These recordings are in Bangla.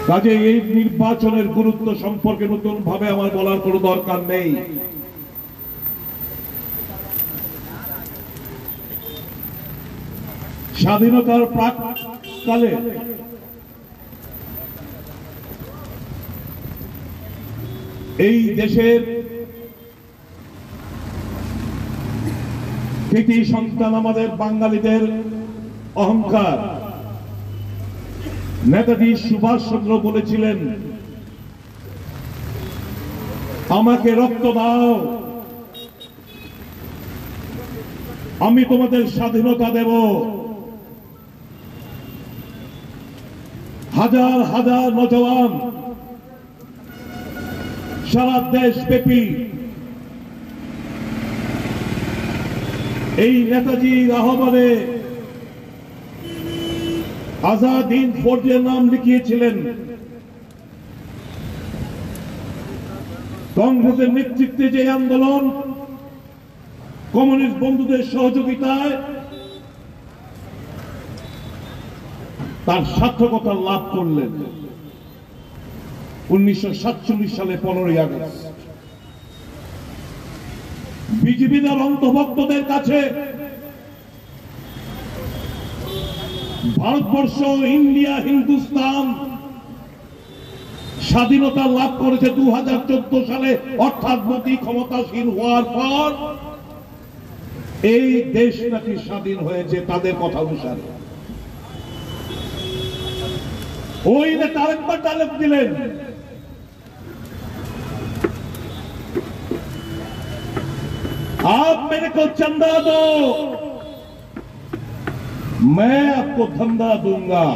কাজে এই নির্বাচনের গুরুত্ব সম্পর্কে নতুন ভাবে আমার বলার কোনো দরকার নেই। স্বাধীনতার প্রাক্কালে এই দেশের কৃতি সন্তান আমাদের বাঙালিদের অহংকার নেতাজি সুভাষচন্দ্র বলেছিলেন, আমাকে রক্ত দাও, আমি তোমাদের স্বাধীনতা দেব। হাজার হাজার নওজওয়ান সারা দেশব্যাপী এই নেতাজির আহ্বানে আজাদ হিন্দ ফৌজের নাম লিখিয়েছিলেন। কংগ্রেসের নেতৃত্বে যে আন্দোলন কমিউনিস্ট বন্ধুদের সহযোগিতায় তার সার্থকতা লাভ করলেন 1947 সালে 15ই আগস্ট। বিজেপির অন্ধভক্তদের কাছে ভারতবর্ষ, ইন্ডিয়া, হিন্দুস্তান স্বাধীনতা লাভ করেছে 2014 সালে, অর্থাৎ মোদী ক্ষমতাসীন হওয়ার পর এই দেশ নাকি স্বাধীন হয়েছে তাদের কথা অনুসারে। ওই নেতা আরেকবার ডায়লগ দিলেন, आप मेरे को चंदा दो, मैं आपको धंधा दूंगा।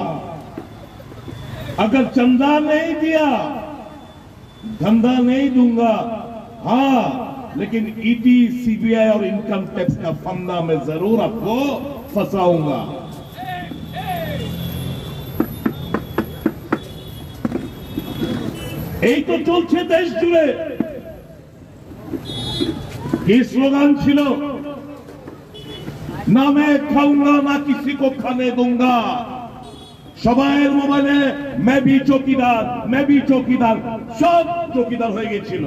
अगर चंदा नहीं दिया, धंधा नहीं दूंगा, हाँ लेकिन ईडी, सीबीआई और इनकम टैक्स का फंदा मैं जरूर आपको फंसाऊंगा। এই তো চলছে দেশ জুড়ে। কি স্লোগান ছিল, না मैं खाऊंगा ना किसी को खाने दूंगा। সবাই মোবাইলে मैं भी চৌকিদার, मैं भी চৌকিদার, সব চৌকিদার হয়ে গেছিল।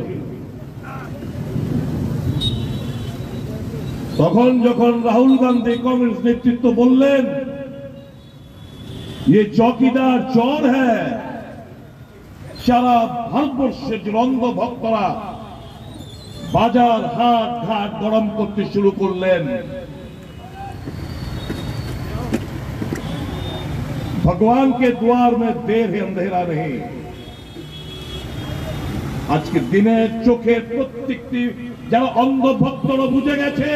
তখন যখন রাহুল গান্ধী কংগ্রেস নেতৃত্ব বললেন ये চৌকিদার চোর হ্যায়, সারা ভারতবর্ষের যে অন্ধ ভক্তরা বাজার হাট ঘাট গরম করতে শুরু করলেন। ভগবান কে দ্বার মে দের হে अंधेरा नहीं। আজকে দিনের চোখের প্রত্যেকটি যারা অন্ধ ভক্তরা বুঝে গেছে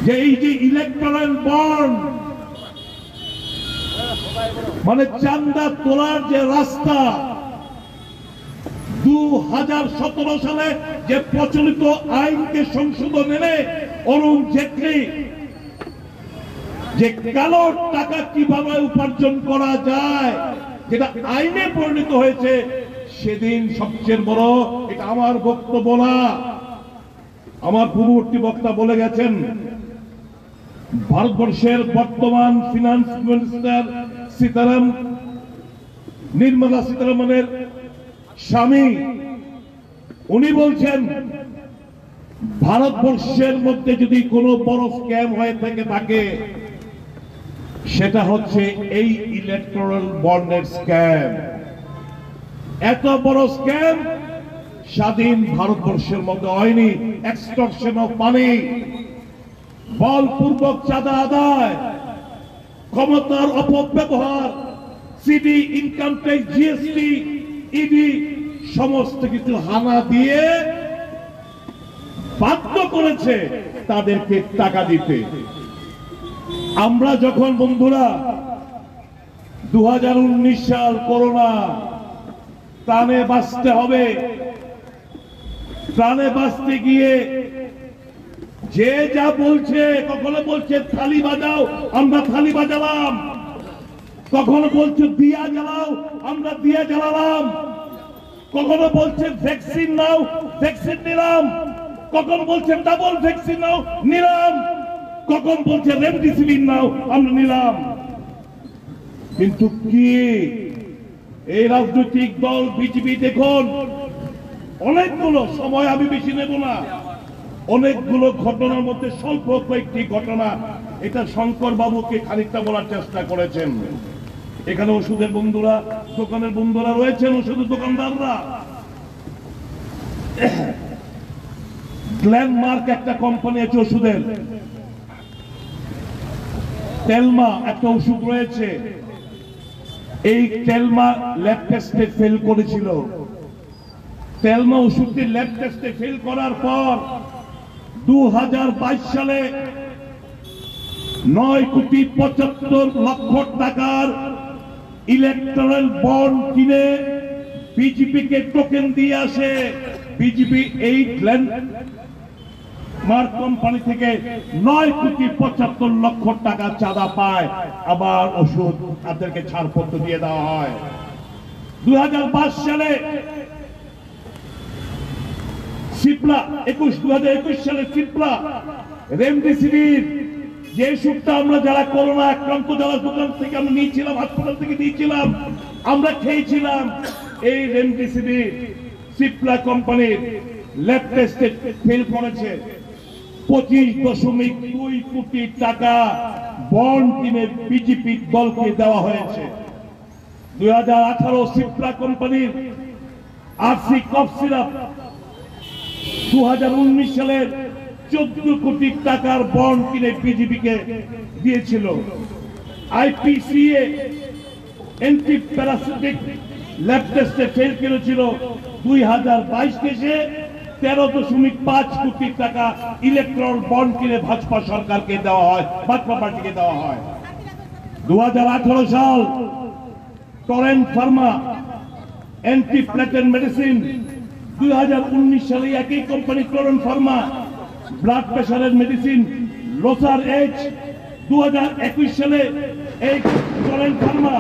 যে এই যে ইলেকট্রাল বন্ড মানে চাঁদা তোলার যে রাস্তা 2017 সালে যে প্রচলিত আইনকে সংশোধন এনে অরুণ জেটলি যে কালো টাকা কিভাবে উপার্জন করা যায় যেটা আইনে পরিণত হয়েছে, সেদিন সবচেয়ে বড়, এটা আমার বক্তব্য না, আমার পূর্ববর্তী বক্তা বলে গেছেন, ভারতবর্ষের বর্তমান ফিনান্স মিনিস্টার নির্মলা সীতারামনের স্বামী উনি বলছেন ভারতবর্ষের মধ্যে যদি কোনো বড় স্ক্যাম হয়ে থাকে সেটা হচ্ছে এই ইলেকট্রাল বন্ডের স্ক্যাম। এত বড় স্ক্যাম স্বাধীন ভারতবর্ষের মধ্যে হয়নি। এক্সটর্শন অফ মানি, বলপূর্বক চাঁদা আদায়, ক্ষমতার অপব্যবহার, CD, income tax, GST, ED সমস্ত কিছু হানা দিয়ে বাধ্য করেছে তাদেরকে টাকা দিতে। আমরা যখন বন্ধুরা 2019 সাল করোনা, প্রাণে বাঁচতে হবে, প্রাণে বাঁচতে গিয়ে যে যা বলছে, কখনো বলছে থালি বাজাও, আমরা থালি বাজালাম, কখনো বলছে দিয়া জ্বালাও, আমরা দিয়া জ্বালালাম, কখনো বলছে ভ্যাকসিন নাও, ভ্যাকসিন নিলাম, কখনো বলছে ডাবল ভ্যাকসিন নাও, নিলাম। কখন বলছে রেমডেসিভির নাও আমরা নিলাম। কিন্তু কি এই রাজনৈতিক দল বিজেপি দেখুন অনেকগুলো সময় আমি বেশি নেব না, অনেকগুলো ঘটনার মধ্যে স্বল্প কয়েকটি ঘটনা এটা শঙ্কর বাবুকে খানিকটা বলার চেষ্টা করেছেন। এখানে ওষুধের বন্ধুরা, দোকানের বন্ধুরা রয়েছেন, ওষুধের দোকানদাররা। গ্ল্যানমার্ক একটা কোম্পানি আছে ওষুধের, টেলমা একটা ওষুধ রয়েছে, এই টেলমা ল্যাব টেস্টে ফেল করেছিল। টেলমা ওষুধটি ল্যাব টেস্টে ফেল করার পর 2022 সালে 9,75,00,000 টাকার ইলেকট্রাল বন্ড কিনে বিজেপিকে টোকেন দিয়ে আসে। বিজেপি এই গ্ল্যানমার্ক কোম্পানি থেকে 9,75,00,000 টাকা চাঁদা পায়, আবার ওষুধ তাদেরকে ছাড়পত্র দিয়ে দেওয়া হয়। 2022 সালে সিপ্লা 2021 সালে সিপ্লা রেমডেসিভির যে ওষুধটা আমরা যারা করোনা আক্রান্ত যারা দোকান থেকে আমরা নিয়েছিলাম, হাসপাতাল থেকে নিয়েছিলাম, আমরা খেয়েছিলাম, এই রেমডেসিভির সিপ্লা কোম্পানির ল্যাব টেস্টে ফেল করেছে। 25.2 কোটি টাকা বন্ড কিনে বিজেপি দলকে দেওয়া হয়েছে। 2018 সিপ্লা কোম্পানির আরসি কফ সিরাপ 2019 সালের 14 কোটি টাকার বন্ড কিনে বিজেপিকে দিয়েছিল। আইপিসিএ অ্যান্টি প্যারাসিটিক ল্যাব টেস্টে ফেল করেছিল। 2022 কেসে 13.5 কোটি টাকা ইলেকট্রল বন্ড কিনে ভাজপা সরকারকে দেওয়া হয়, ভাজপা পার্টিকে দেওয়া হয়। 2018 সাল টরেন্ট ফার্মা অ্যান্টি প্লেটেন্ট মেডিসিন, 2019 সালে একই কোম্পানি টরেন্ট ফার্মা ব্লাড প্রেশারের মেডিসিন লোসার এজ, 2021 সালে এই টরেন্ট ফার্মা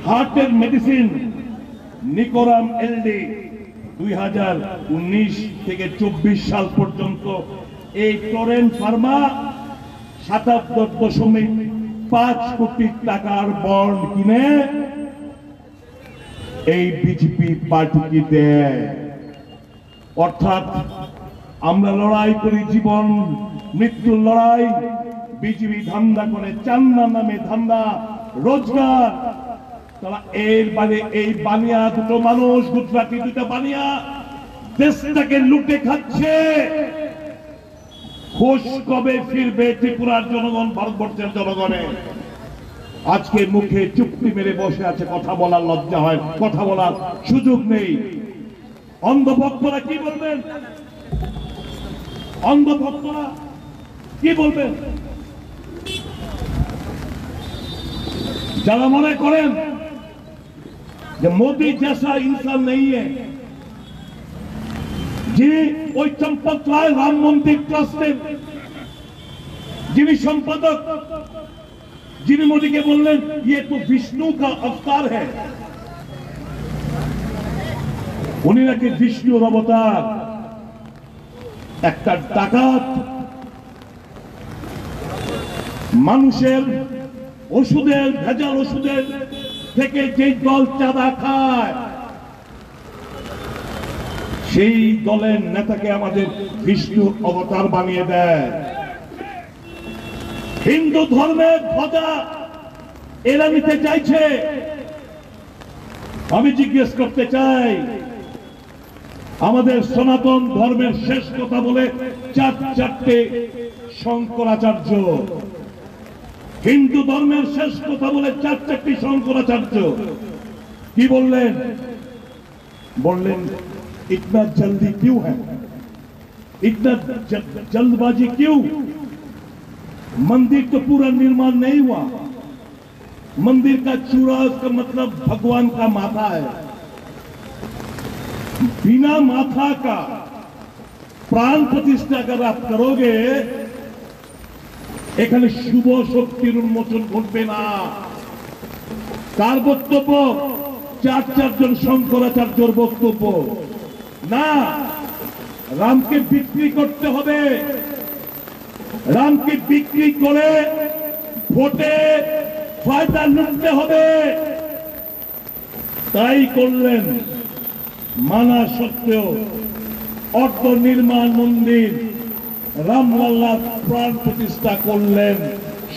হার্টের মেডিসিন নিকোরাম এলডি। 2019 থেকে 24 সাল পর্যন্ত এই টরেন্ট ফার্মা 77.5 কোটি টাকার বন্ড কিনে এই বিজেপি পার্টিকে দেয়। অর্থাৎ আমরা লড়াই করি জীবন মৃত্যুর লড়াই, বিজেপি ধান্দা করে চান্দা নামে ধান্দা রোজগার। তারা এর বাইরে এই বানিয়া দুটো মানুষ, গুজরাটি দুটো বানিয়া দেশটাকে লুটে খাচ্ছে। খোঁজ কবে ফিরবে ত্রিপুরার জনগণ, ভারতবর্ষের জনগণে? আজকে মুখে চুক্তি মেরে বসে আছে, কথা বলার লজ্জা হয়, কথা বলার সুযোগ নেই। অন্ধভক্তরা কি বলবেন? অন্ধভক্তরা কি বলবেন? যারা মনে করেন যে মোদি जैसा इंसान नहीं है, যিনি ওই চম্পক রায় রাম মন্দির ট্রাস্টের যিনি সম্পাদক, যিনি মোদীকে বললেন ये तो विष्णु का अवतार है, উনি নাকি বিষ্ণুর অবতার। একটা ডাকাত মানুষের ওষুধের ভেজাল ওষুধের থেকে যে দল চাঁদা খায়, সেই দলের নেতাকে আমাদের বিষ্ণু অবতার বানিয়ে দেয়। হিন্দু ধর্মের ধ্বজা এরা নিতে চাইছে। আমি জিজ্ঞেস করতে চাই, আমাদের সনাতন ধর্মের শেষ কথা বলে চারটে শঙ্করাচার্য, হিন্দু ধর্মের শেষ কথা বলে চারটি শঙ্করাচার্য কি বললেন? বললেন इतना जल्दी क्यों है, इतना जल्दबाजी क्यों? मंदिर तो पूरा निर्माण नहीं हुआ, मंदिर का चूड़ा उसका मतलब भगवान का माथा है। बिना माथा का प्राण प्रतिष्ठा अगर आप करोगे, এখানে শুভ শক্তির উন্মোচন ঘটবে না। কার বক্তব্য? চারজন শঙ্করাচার্যর বক্তব্য। না, রামকে বিক্রি করতে হবে, রামকে বিক্রি করে ভোটে ফায়দা লুটতে হবে, তাই করলেন। মানা সত্ত্বেও অর্ধ নির্মাণ মন্দির রামলাল্লা প্রাণ প্রতিষ্ঠা করলেন।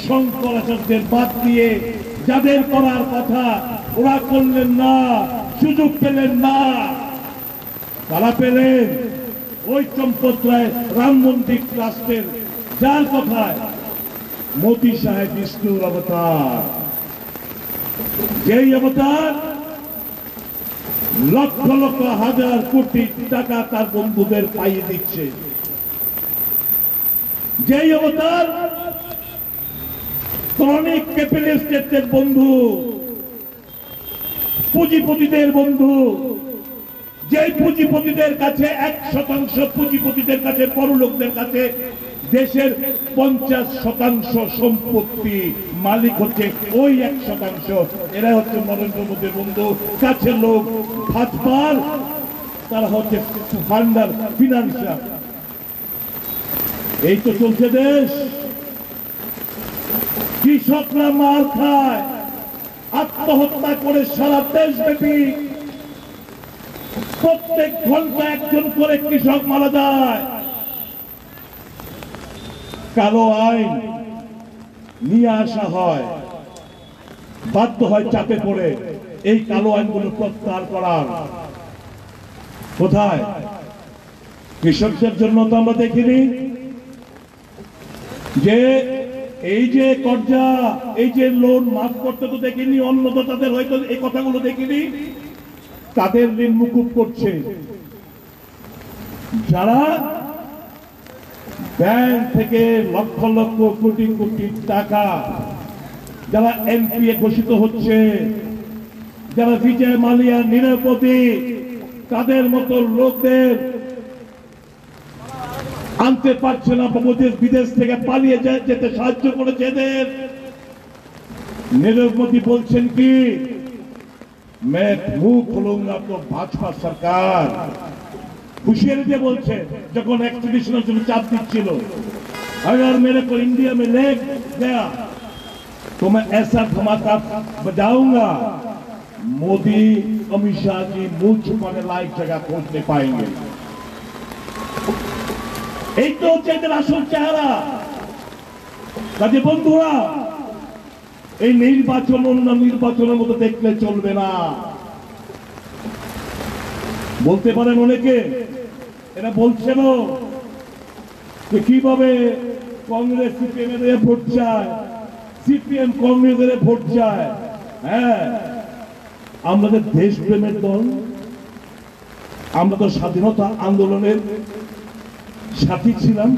শঙ্করাচার্যের বাদ দিয়ে যাদের করার কথা ওরা করলেন না, সুযোগ পেলেন না। তারা পেলেন ওই চম্পত রায় রাম মন্দির ট্রাস্টের, যার কথায় মোদী সাহেব বিষ্ণুর অবতার, যেই অবতার লক্ষ লক্ষ হাজার কোটি টাকা তার বন্ধুদের পাইয়ে দিচ্ছে, যেই অবতার ক্রনিক ক্যাপিটালিস্টের বন্ধু, পুঁজিপতিদের বন্ধু, যেই পুঁজিপতিদের কাছে 1% পুঁজিপতিদের কাছে, বড় লোকদের কাছে দেশের 50% সম্পত্তি মালিক হচ্ছে ওই 1%। এরা হচ্ছে নরেন্দ্র মোদীর বন্ধু, কাছের লোক, ভাজপার, তারা হচ্ছে ফান্ডার, ফিনান্সার। এই তো চলছে দেশ। কৃষকরা মার খায়, আত্মহত্যা করে সারা দেশব্যাপী প্রত্যেক ঘন্টা একজন করে কৃষক মারা যায়। কালো আইন নিয়ে আসা হয়, বাধ্য হয় চাপে পড়ে এই কালো আইনগুলো প্রত্যাহার করার। কোথায়? কৃষকদের জন্য তো আমরা দেখিনি যে এই যে কর্জা, এই যে লোন মাফ করতে তো দেখিনি, অন্নদাতাদের হয়তো এই কথাগুলো দেখিনি। তাদের ঋণ মুকুব করছে যারা ব্যাংক থেকে লক্ষ লক্ষ কোটি কোটি টাকা, যারা এনপিএ ঘোষিত হচ্ছে, যারা বিজয় মালিয়া, নীরব মোদী, তাদের মতো লোকদের আনতে পারছে না, বিদেশ থেকে পালিয়ে যেতে সাহায্য করেছে এদের। নীরব মোদী বলছেন কি, मैं मुंह खोलूंगा तो भाजपा सरकार, হুঁশিয়ারি দিয়ে বলছে যখন এক্সট্রাডিশনের জন্য চাপ দিচ্ছিল, अगर मेरे को इंडिया में ले गया तो मैं ऐसा धमाका बजाऊंगा मोदी अमित शाह जी मुंह छुपाने लायक जगह खोज नहीं पाएंगे। এই তো হচ্ছে এদের আসল চেহারা। কাজে বন্ধুরা, এই নির্বাচন অন্য নির্বাচনের মতো দেখলে চলবে না। বলতে পারেন অনেকে, এরা বলছেন যে কিভাবে কংগ্রেস সিপিএম এর ভোট চায়, সিপিএম কংগ্রেসের ভোট চায়। হ্যাঁ, আমাদের দেশপ্রেমের দল, আমরা তো স্বাধীনতা আন্দোলনের সাথী ছিলাম।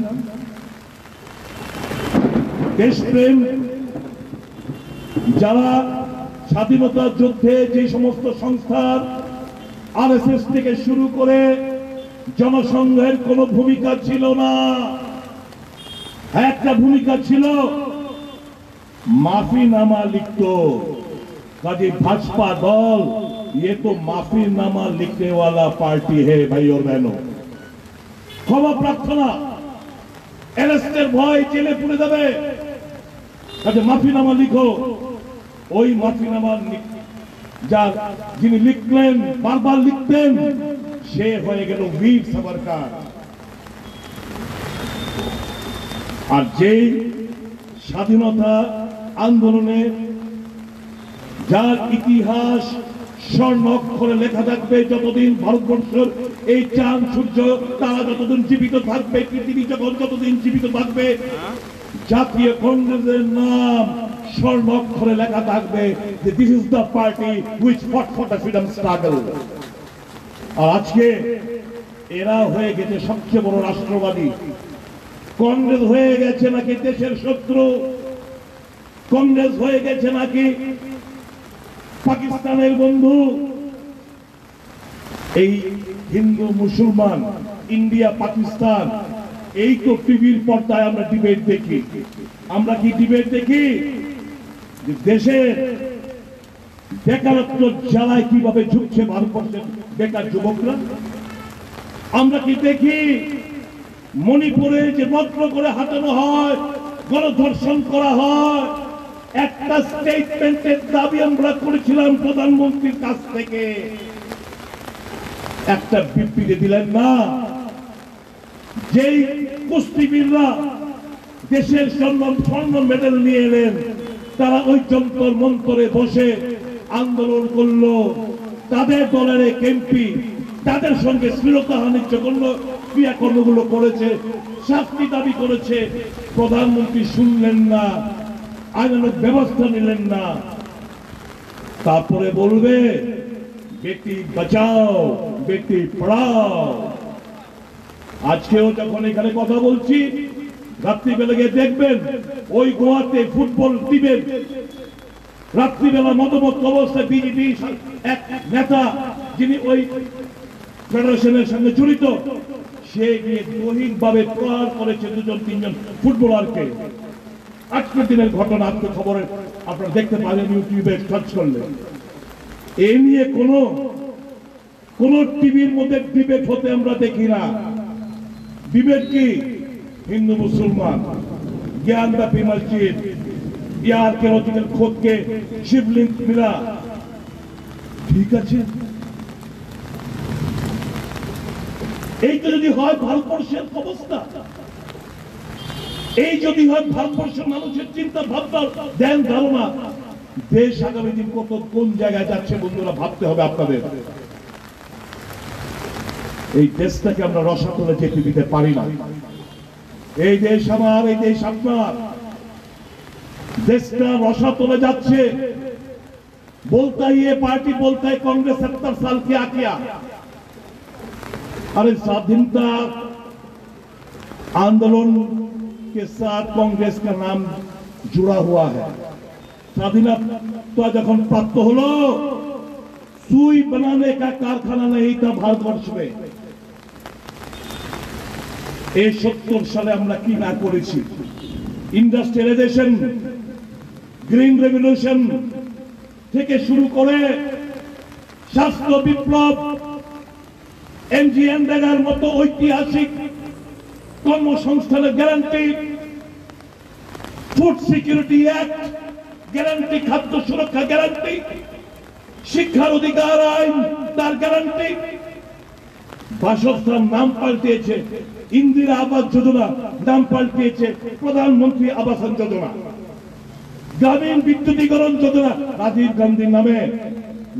দেশপ্রেম, যারা স্বাধীনতা যুদ্ধে যে সমস্ত সংস্থার আরএসএস থেকে শুরু করে জনসংঘের কোন ভূমিকা ছিল না, একটা ভূমিকা ছিল মাফিনামা লিখত। কাজে भाजपा दल ये तो माफीनामा लिखने वाला पार्टी है भाई और बहनों। ক্ষমা প্রার্থনা, অ্যারেস্টের ভয়, জেলে পুরে যাবে। কাজে মাফিনামা লিখো। ওই মাফিনামা যার যিনি লিখলেন, বারবার লিখতেন, সে হয়ে গেল বীর সাভারকার। আর যেই স্বাধীনতা আন্দোলনে যার ইতিহাস স্বর্ণ অক্ষরে লেখা থাকবে, যতদিন ভারতবর্ষের এই চাঁদ সূর্য তারা যতদিন জীবিত থাকবে, পৃথিবী যতদিন জীবিত থাকবে, জাতীয় কংগ্রেসের নাম স্বর্ণ অক্ষরে লেখা থাকবে যে this is the party which fought for the freedom struggle. আর আজকে এরা হয়ে গেছে সবচেয়ে বড় রাষ্ট্রবাদী। কংগ্রেস হয়ে গেছে নাকি দেশের শত্রু, কংগ্রেস হয়ে গেছে নাকি পাকিস্তানের বন্ধু। এই হিন্দু মুসলমান, ইন্ডিয়া পাকিস্তান, এই তো টিভির পর্দায় আমরা ডিবেট দেখি। আমরা কি ডিবেট দেখি যে দেশের বেকারত্ব জ্বালায় কিভাবে ঝুঁকছে ভারতবর্ষের বেকার যুবকরা? আমরা কি দেখি মণিপুরে যে নগ্ন করে হাঁটানো হয়, গণধর্ষণ করা হয়, একটা স্টেটমেন্টের দাবি আমরা করেছিলাম প্রধানমন্ত্রীর কাছ থেকে, একটা বিবৃতি দিলেন না। যেই কুস্তিবীররা দেশের স্বর্ণ মেডেল নিয়ে এলেন, তারা ওই যন্তর মন্তরে বসে আন্দোলন করলো, তাদের দলের এমপি তাদের সঙ্গে শ্লীলতাহানির জঘন্য ক্রিয়াকর্মগুলো করেছে, শাস্তি দাবি করেছে। প্রধানমন্ত্রী শুনলেন না, আইনানুগ ব্যবস্থা নিলেন না। তারপরে বলবে বেটি বাঁচাও বেটি পড়াও। আজকেও যখন এখানে কথা বলছি, রাত্রিবেলা গিয়ে দেখবেন ওই গোয়াতে ফুটবল টিমের রাত্রিবেলা মতমত অবস্থায় বিজেপি এক নেতা, যিনি ওই ফেডারেশনের সঙ্গে জড়িত, সে গিয়ে দৈহিকভাবে প্রহার করেছে দুজন তিনজন ফুটবলারকে। আজকের দিনের ঘটনা, আজকে খবরে আপনারা দেখতে পাবেন, ইউটিউবে সার্চ করলে। এ নিয়ে কোন টিভির মধ্যে ডিবেট হতে আমরা দেখি না। ডিবেট কি? হিন্দু মুসলমান, ज्ञानव्यापी मस्जिद, या आर्कियोलॉजिकल खोद के शिवलिंग मिला, ঠিক আছে। এই তো যদি হয় ভারতবর্ষের অবস্থা, এই যদি হয় ভারতবর্ষের মানুষের চিন্তা ভাবনা ধ্যান ধারণা, দেশ আগামী দিন কত কোন জায়গায় যাচ্ছে বন্ধুরা ভাবতে হবে আপনাদের। এই দেশটাকে আমরা রসাতলে যেতে দিতে পারি না। এই দেশ আমার, এই দেশ আপনার। দেশটা রসাতলে যাচ্ছে। बोलता ही ये पार्टी बोलता है कांग्रेस 70 साल क्या किया। अरे स्वाधीनता आंदोलन के साथ कांग्रेस का नाम जुड़ा हुआ है। स्वाधीनता जखन प्राप्त हलो, सुई बनाने का कारखाना नहीं था भारतवर्ष में। 70 সালে আমরা কি না করেছি, ইন্ডাস্ট্রিয়ালাইজেশন, গ্রিন রেভলিউশন থেকে শুরু করে স্বাস্থ্য বিপ্লব, এনজিএনডেগার মতো ঐতিহাসিক কর্মসংস্থানের guarantee, food security act guarantee, খাদ্য সুরক্ষা গ্যারান্টি, শিক্ষার অধিকার আইন তার গ্যারান্টি, বাসস্থান নাম পাল্টিয়েছে ইন্দিরা আবাস যোজনা, নাম পাল্টিয়েছে প্রধানমন্ত্রী আবাস যোজনা, গ্রামীণ বিদ্যুতীকরণ যোজনা রাজীব গান্ধীর নামে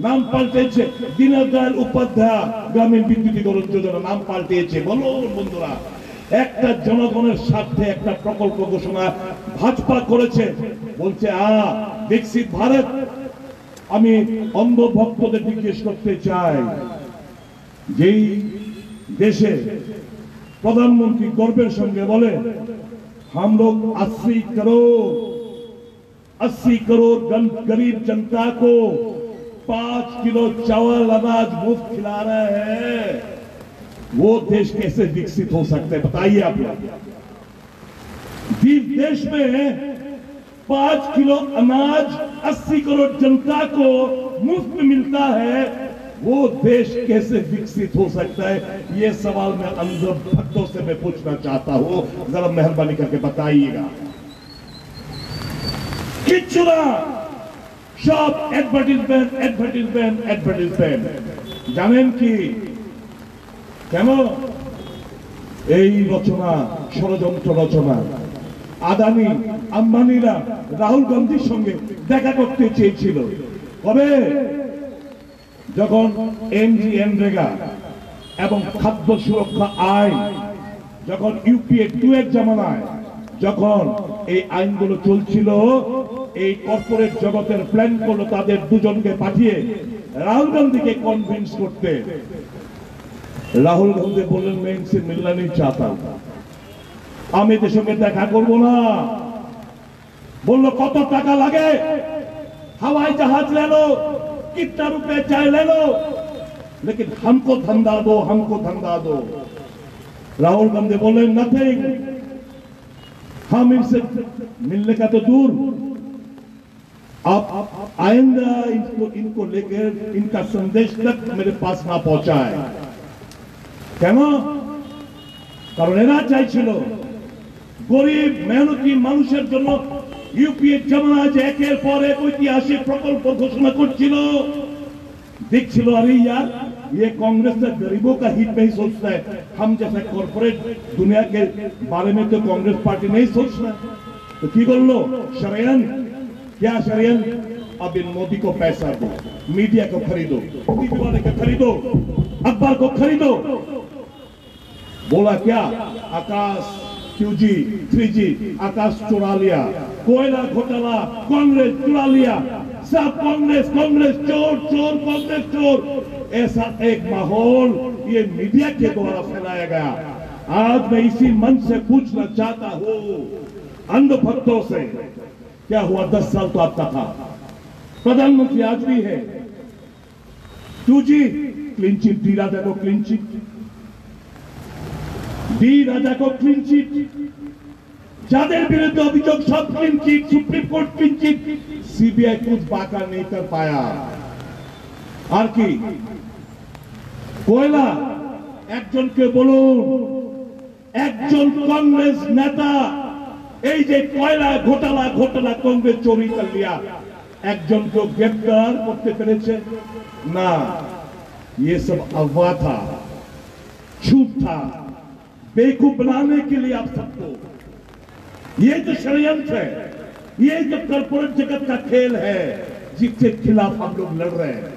নাম পাল্টেছে দীনদয়াল উপাধ্যায় গ্রামীণ বিদ্যুতীকরণ যোজনা নাম পাল্টিয়েছে। বলুন বন্ধুরা, একটা জনগণের স্বার্থে একটা প্রকল্প ঘোষণা ভাজপা করেছে, বলছে বিকশিত ভারত। আমি অন্ধ ভক্তদের জিজ্ঞেস করতে চাই, যেই দেশে প্রধানমন্ত্রী গর্বের সঙ্গে বলে हम लोग 80 करोड़ गरीब जनता को 5 किलो चावल अनाज मुफ्त खिला रहे हैं, वो देश कैसे विकसित हो सकते हैं बताइए आप लोग। देश में 5 किलो अनाज 80 करोड़ जनता को मुफ्त मिलता है, वो देश कैसे विकसित हो सकता है? ये सवाल मैं अंध भक्तों से मैं पूछना चाहता हूं, जरा मेहरबानी करके बताइएगा। किच्छु ना, सब एडभार्टाइजमेंट एडभार्टाइजमेंट एडभार्टाइजमेंट। জানেন কি কেন এই রচনা, ষড়যন্ত্র রচনা? আদানি আম্বানিরা রাহুল গান্ধীর সঙ্গে দেখা করতে চেয়েছিল কবে? যখন এনজিএনরেগা এবং খাদ্য সুরক্ষা আইন, যখন ইউপিএ 2 এর জামানায় যখন এই আইনগুলো চলছিল, এই কর্পোরেট জগতের প্ল্যান করলো তাদের দুজনকে পাঠিয়ে রাহুল গান্ধীকে কনভিন্স করতে। রাহুল গান্ধী বললেন मैं इनसे मिलना नहीं चाहता, আমি এদের সঙ্গে দেখা করব না। বললো কত টাকা লাগে? हवाई जहाज ले लो, कितना रुपए चाहे ले लो, लेकिन हमको धंधा दो, हमको धंधा दो। राहुल गांधी बोले नथिंग, हम इनसे मिलने का तो दूर, आप आइंदा इनको लेकर इनका संदेश तक मेरे पास ना पहुंचाए। क्या কারণ এরা চাইছিল গরিব মেহনতি মানুষের জন্য यूपीए जमाना যে একের পর এক ঐতিহাসিক প্রকল্প ঘোষণা করছিল देखिलो अरे यार ये कांग्रेस से गरीबों का हित नहीं सोचता है हम जैसे कॉर्पोरेट दुनिया के बारे में तो कांग्रेस पार्टी नहीं सोचना तो की कर लो षड्यंत्र क्या षड्यंत्र अब इन मोदी को पैसा दो मीडिया को खरीदो टीवी वाले को खरीदो अखबार को खरीदो बोला क्या आकाश 2G 3G आकाश चुरा लिया कोयला घोटाला कांग्रेस चुरा लिया सब कांग्रेस कांग्रेस चोर चोर कांग्रेस चोर ऐसा एक माहौल ये मीडिया के द्वारा फैलाया गया आज मैं इसी मंच से पूछना चाहता हूँ अंधभक्तों से क्या हुआ 10 साल तो आपका था प्रधानमंत्री आज भी है 2G क्लीन चिट डी राजा को क्लीन चिट डी राजा को क्लीन चिट যাদের বিরুদ্ধে অভিযোগ সব clean chit supreme court clean chit CBI कुछ बाका नहीं कर पाया আর কি कोयला একজনকে বলুন একজন कांग्रेस नेता এই যে कोयला घोटाला कांग्रेस चोरी कर लिया একজন को गिरफ्तार করতে পেরেছে না ये सब अफवाह था झूठ था बेवकूफ बनाने के लिए आप सबको ये जो षड्यंत्र है ये जो कॉर्पोरेट जगत का खेल है जिसके खिलाफ हम लोग लड़ रहे हैं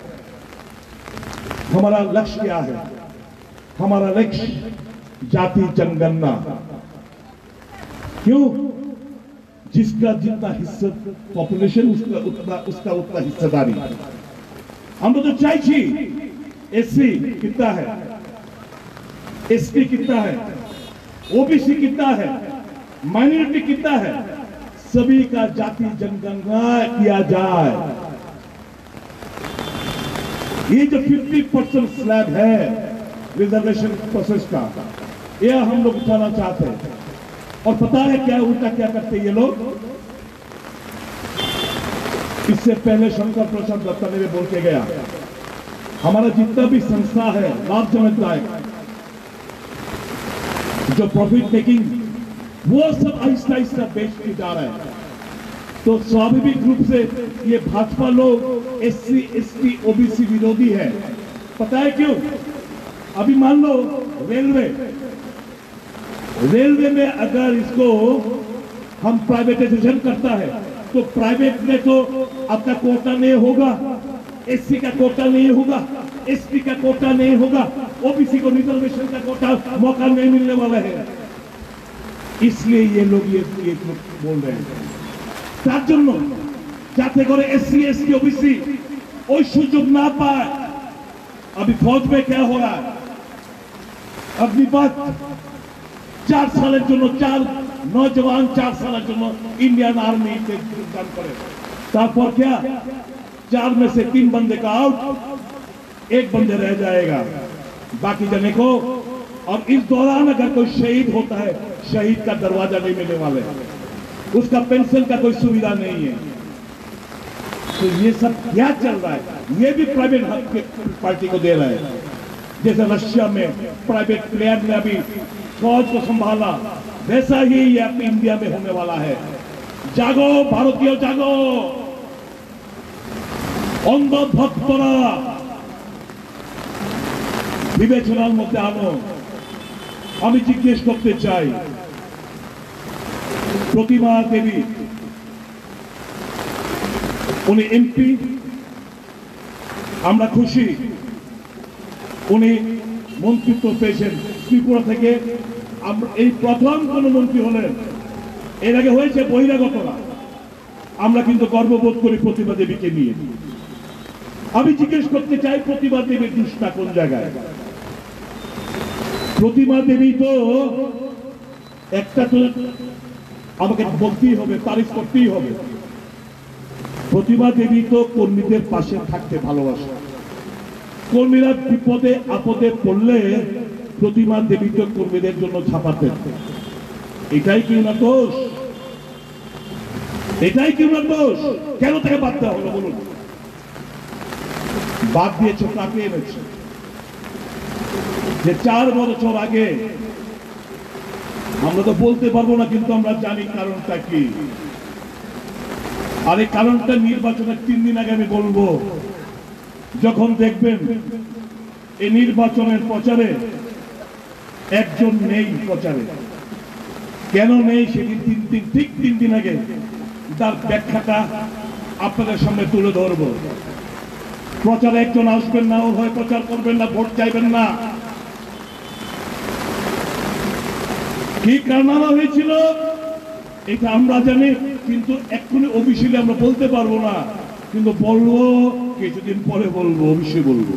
हमारा लक्ष्य क्या है हमारा लक्ष्य जाति जनगणना क्यों जिसका जितना हिस्सा पॉपुलेशन उसका उतना हिस्सेदारी हम तो चाहिए एससी कितना है एसटी कितना है ओबीसी कितना है माइनॉरिटी कितना है सभी का जाति जनगणना किया जाए ये जो 50% स्लैब है रिजर्वेशन प्रोसेस का यह हम लोग उठाना चाहते हैं और पता है क्या उल्टा क्या करते ये लोग इससे पहले शंकर प्रसाद दत्ता मेरे बोल के गया हमारा जितना भी संस्था है लाभजनकदायक जो प्रॉफिट मेकिंग वो सब आहिस्ता आहिस्ता बेचते जा रहे हैं तो स्वाभाविक रूप से ये भाजपा लोग एससी एसटी ओबीसी विरोधी है पता है क्यों अभी मान लो रेलवे में अगर इसको हम प्राइवेटाइजेशन करता है तो प्राइवेट में तो आपका कोटा नहीं होगा एससी का कोटा नहीं होगा एसटी का कोटा नहीं होगा ओबीसी को रिजर्वेशन का कोटा मौका नहीं मिलने वाला है इसलिए ये लोग ये बोल रहे हैं তার জন্য যাতে করে एससी एसटी ओबीसी ওই সুযোগ না পায় अभी फौज में क्या हो रहा है अग्निपथ 4 सालेর জন্য 4 नौजवान 4 सालेর জন্য इंडियन आर्मी से যোগদান করে তারপর क्या 4 में से 3 बंदे का आउट एक बंदे रह जाएगा बाकी जने को और इस दौरान अगर कोई शहीद होता है शहीद का दरवाजा नहीं मिलने वाले उसका पेंशन का कोई सुविधा नहीं है तो ये सब क्या चल रहा है ये भी प्राइवेट पार्टी को दे रहा है जैसे रशिया में प्राइवेट प्लेयर ने अभी फौज को संभाला वैसा ही ये अपने इंडिया में होने वाला है जागो भारतीय जागो अंध भक्तरा বিবেচনার মধ্যে আনো আমি জিজ্ঞেস করতে চাই প্রতিমা দেবী উনি এমপি আমরা খুশি উনি মন্ত্রিত্ব পেয়েছেন ত্রিপুরা থেকে আমরা এই প্রথম কোন মন্ত্রী হলেন এর আগে হয়েছে বহিরাগতরা আমরা কিন্তু গর্ববোধ করি প্রতিমা দেবীকে নিয়ে আমি জিজ্ঞেস করতে চাই প্রতিমা দেবীর দোষটা কোন জায়গায় প্রতিমা দেবী তো একটা তো আমাকে বলতেই হবে তারিফ করতেই হবে প্রতিমা দেবী তো কর্মীদের পাশে থাকতে ভালোবাসে কর্মীরা বিপদে আপদে পড়লে প্রতিমা দেবী তো কর্মীদের জন্য ঝাঁপাতেন এটাই কি না দোষ এটাই কি না দোষ কেন তাকে বাদ দেওয়া হলো বলুন বাদ দিয়েছ কাকে এনেছে যে 4 বছর আগে আমরা তো বলতে পারবো না, কিন্তু আমরা জানি কারণটা কি। আর এই কারণটা নির্বাচনের 3 দিন আগে আমি বলবো। যখন দেখবেন এই নির্বাচনের প্রচারে একজন নেই প্রচারে, কেন নেই সেটি ঠিক 3 দিন আগে তার ব্যাখ্যাটা আপনাদের সামনে তুলে ধরবো। প্রচারে একজন আসবেন না, ওর হয়ে প্রচার করবেন না, ভোট চাইবেন না। কি কারণ হয়েছিল এটা আমরা জানি, কিন্তু এক্ষুনি অফিসিয়ালি আমরা বলতে পারবো না, কিন্তু বলবো কিছুদিন পরে বলবো, অবশ্যই বলবো।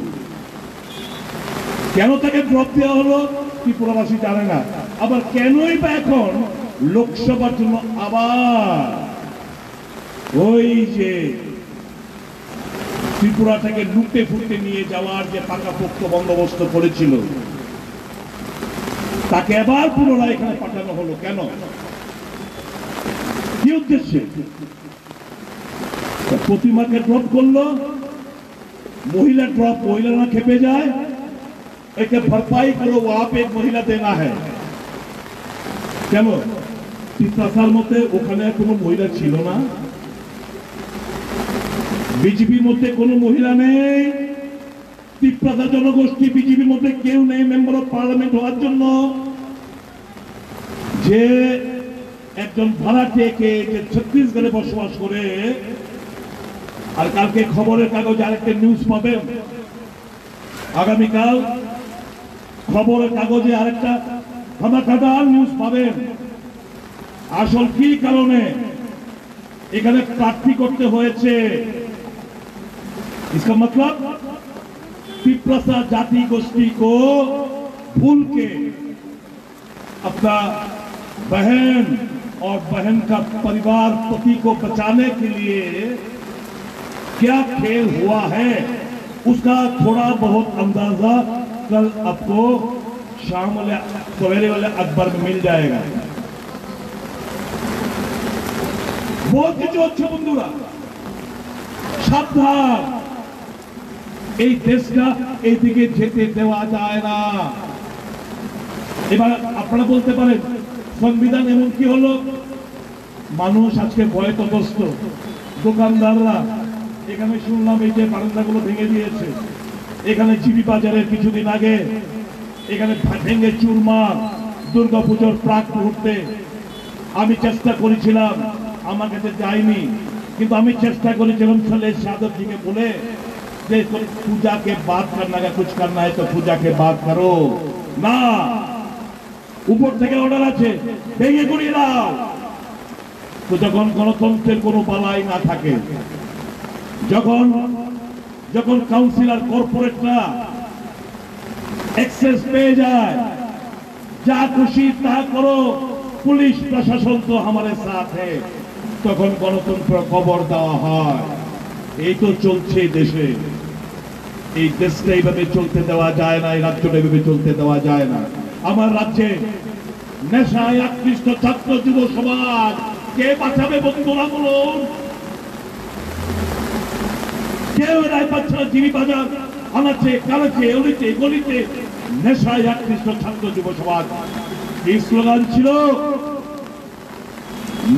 কেন তাকে ড্রপ দেওয়া হলো ত্রিপুরাবাসী জানে না। আবার কেনই বা এখন লোকসভার জন্য আবার ওই যে ত্রিপুরাটাকে লুটে ফুটে নিয়ে যাওয়ার যে পাকাপোক্ত বন্দোবস্ত করেছিল, তাকে আবার পুনরায় এখানে পাঠানো হলো কেন, কি উদ্দেশ্যে? প্রতিমাকে ড্রপ করলো, महिला ड्रॉप महिला ना खेपे जाए, एक भरपाई करो वहां पे एक महिला देना है। কেন তিস্তার মধ্যে ওখানে কোনো মহিলা ছিল না? বিজেপির মধ্যে কোনো মহিলা নেই, তিপ্রাসা জনগোষ্ঠী বিজেপির মধ্যে কেউ নেই মেম্বার অফ পার্লামেন্ট হওয়ার জন্য। যে একজন ভাড়াটেকে যে ছত্তিশগড়ে বসবাস করে, আর কালকে খবরের কাগজে আরেকটা নিউজ পাবেন, আগামীকাল খবরের কাগজে আরেকটা ধামাকাদার নিউজ পাবেন। আসল কি কারণে এখানে প্রার্থী করতে হয়েছে, इसका मतलब तिप्रासा जाति गोष्ठी को भूल के अपना बहन और बहन का परिवार पति को बचाने के लिए क्या खेल हुआ है, उसका थोड़ा बहुत अंदाजा कल आपको शाम वाले सवेरे वाले अखबार में मिल जाएगा। बहुत কিছু হচ্ছে বন্ধুরা, সাবধান, এই দেশটা এইদিকে যেতে দেওয়া যায় না। এবার আপনারা বলতে পারেন সংবিধান এমন কি হলো, মানুষ আজকে ভয়ে ততস্থ। দোকানদাররা এখানে শুনলাম এই যে বারান্দাগুলো ভেঙে দিয়েছে, এখানে জিবি বাজারের কিছুদিন আগে এখানে ভেঙে চুরমার দুর্গাপুজোর প্রাক মুহূর্তে আমি চেষ্টা করেছিলাম, আমার কাছে যায়নি, কিন্তু আমি চেষ্টা করেছিলাম ছেলে সাধক জিকে বলে যে पूजा के बाद करना है, कुछ करना है तो पूजा के बाद करो ना, উপর থেকে অর্ডার আছে ভেঙে গুড়িয়ে দাও। তো যখন গণতন্ত্রের কোনো বালাই না থাকে, যখন যখন কাউন্সিলর কর্পোরেটরা एक्सेस পেয়ে যায়, যা খুশি তা করো, পুলিশ প্রশাসন তো हमारे साथ है, তখন গণতন্ত্র খবর দেওয়া হয়। এই তো চলছে দেশে, এই দেশটা এইভাবে চলতে দেওয়া যায় না, এই রাজ্যটা এইভাবে চলতে দেওয়া যায় না। আমার রাজ্যে নেশায় আকৃষ্ট ছাত্র যুব সমাজ কে বাঁচাবে বন্ধুরা বলুন? কেউ রায় পাচ্ছে না। জিবি বাজার আনাচে কানাচে অলিতে গলিতে নেশায় আকৃষ্ট ছাত্র যুব সমাজ। এই স্লোগান ছিল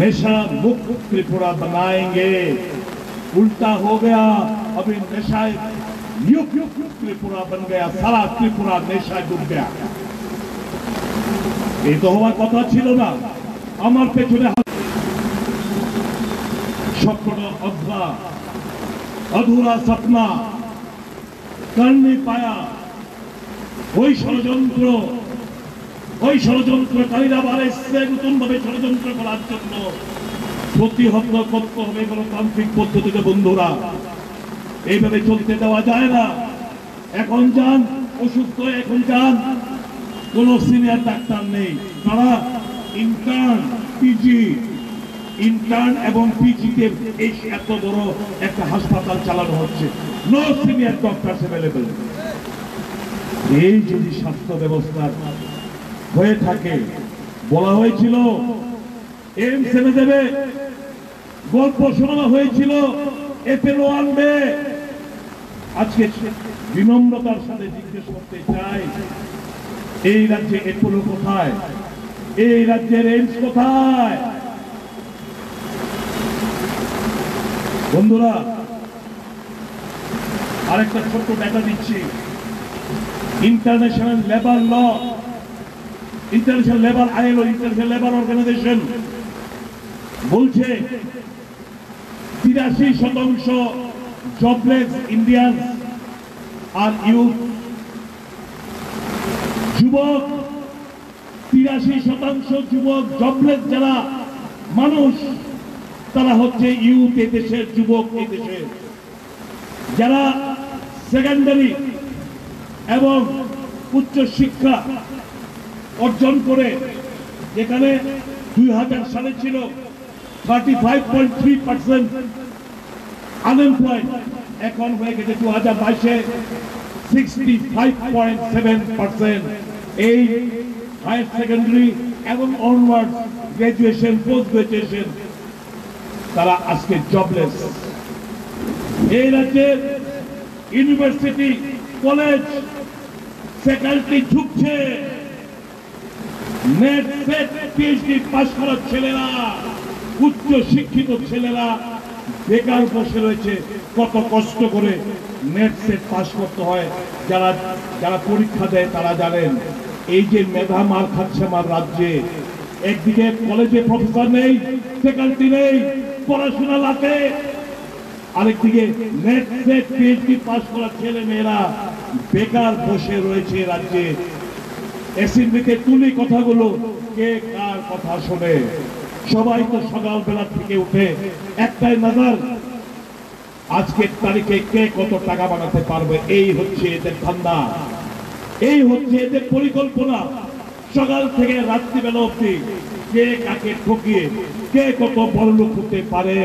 नशा मुक्त त्रिपुरा बनाएंगे, उल्टा हो गया, अभी नशा युक्त त्रिपुरा बन गया, सारा त्रिपुरा नशा डूब गया। ये तो हमारा कथा छिलो ना, আমার পেছনে স্বপ্নটা अधूरा सपना कर नहीं पाया। ওই ষড়যন্ত্র, ওই ষড়যন্ত্রকারীরা আবার এসে নতুন ভাবে ষড়যন্ত্র করার জন্য প্রতিহত করতে হবে গণতান্ত্রিক পদ্ধতিতে। বন্ধুরা, এইভাবে চলতে দেওয়া যায় না। এখন যান অসুস্থ, এখন যান, কোন সিনিয়র ডাক্তার নেই, তারা ইন্টার্ন পিজি, ইন্টার্ন এবং পিজিতে এই এত বড় একটা হাসপাতাল চালানো হচ্ছে, নো সিনিয়র ডক্টর অ্যাভেলেবল। এই যদি স্বাস্থ্য ব্যবস্থা হয়ে থাকে, বলা হয়েছিল এইমস এনে দেবে, গল্প শোনানো হয়েছিল এপেলো আনবে। আজকে বিনম্রতার সাথে জিজ্ঞেস করতে চাই, এই রাজ্যে এপেলো কোথায়? এই রাজ্যের এইমস কোথায়? বন্ধুরা, আরেকটা ছোট্ট ডাটা দিচ্ছি। International labour law, international labour ILO, international labour organisation বলছে 83% জবলেস ইন্ডিয়ান আর ইউথ, যুবক। 83% যুবক জবলেস যারা মানুষ, তারা হচ্ছে ইউথ, এ দেশের যুবক। এ দেশের যারা সেকেন্ডারি এবং উচ্চ শিক্ষা অর্জন করে, যেখানে 2000 সালে ছিল 35.3% আনএমপ্লয়েড, এখন হয়ে গেছে 2022-এ 65.7%। এই হায়ার সেকেন্ডারি এবং অনওয়ার্ড গ্রাজুয়েশন, পোস্ট গ্রাজুয়েশন, তারা আজকে জবলেস। এই রাজ্যের ইউনিভার্সিটি, কলেজ, ফ্যাকাল্টি ঝুঁকছে। নেট, সেট, পিএইচডি পাস করা ছেলেরা, উচ্চ শিক্ষিত ছেলেরা বেকার বসে রয়েছে। কত কষ্ট করে নেট সেট পাস করতে হয়, যারা যারা পরীক্ষা দেয় তারা জানেন। এই যে মেধা মার খাচ্ছে আমার রাজ্যে, একদিকে কলেজে প্রফেসর নেই, ফ্যাকাল্টি নেই, পড়াশোনা লাগে, আরেকদিকে নেট সেট পিএইচডি পাস করা ছেলে মেয়েরা বেকার বসে রয়েছে রাজ্যে। অ্যাসেম্বলিতে তুলি কথাগুলো, কে কার কথা শোনে? সবাই তো সকালবেলা থেকে উঠে একটাই নজর, আজকের তারিখে কে কত টাকা বানাতে পারবে। এই হচ্ছে এদের ধান্দা, এই হচ্ছে এদের পরিকল্পনা। সকাল থেকে রাত্রিবেলা অবধি কে কাকে ঠকিয়ে কে কত বড়লোক হতে পারে,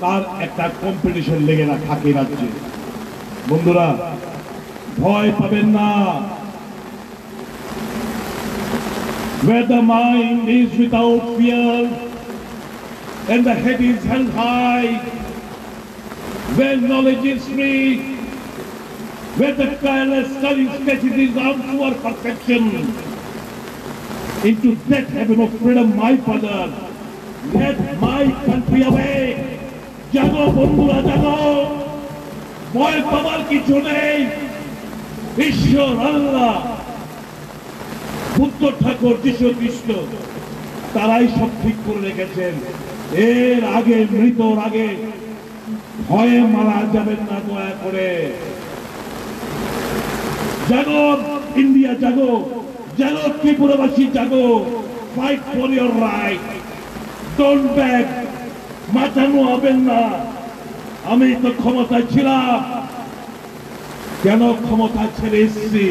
তার একটা কম্পিটিশন লেগে না থাকে রাজ্যে। বন্ধুরা, ভয় পাবেন না। Where the mind is without fear and the head is held high, where knowledge is free, where the tireless study stretches his arms toward perfection, into that heaven of freedom, my father, let my country awake. জাগো বন্ধুরা, জাগো। ভয় পাবার কিছু নেই। ঈশ্বর, আল্লাহ, বুদ্ধ ঠাকুর, যীশু খ্রিস্ট, তারাই সব ঠিক করে রেখেছেন। এর আগে, মৃত্যুর আগে ভয়ে মারা যাবেন না, দয়া করে। জাগো ইন্ডিয়া, জাগো, জাগো ত্রিপুরাবাসী, জাগো। Fight for your right, don't back. মাথানো হবেন না। আমি তো ক্ষমতায় ছিলাম, কেন ক্ষমতা ছেড়ে এসেছি?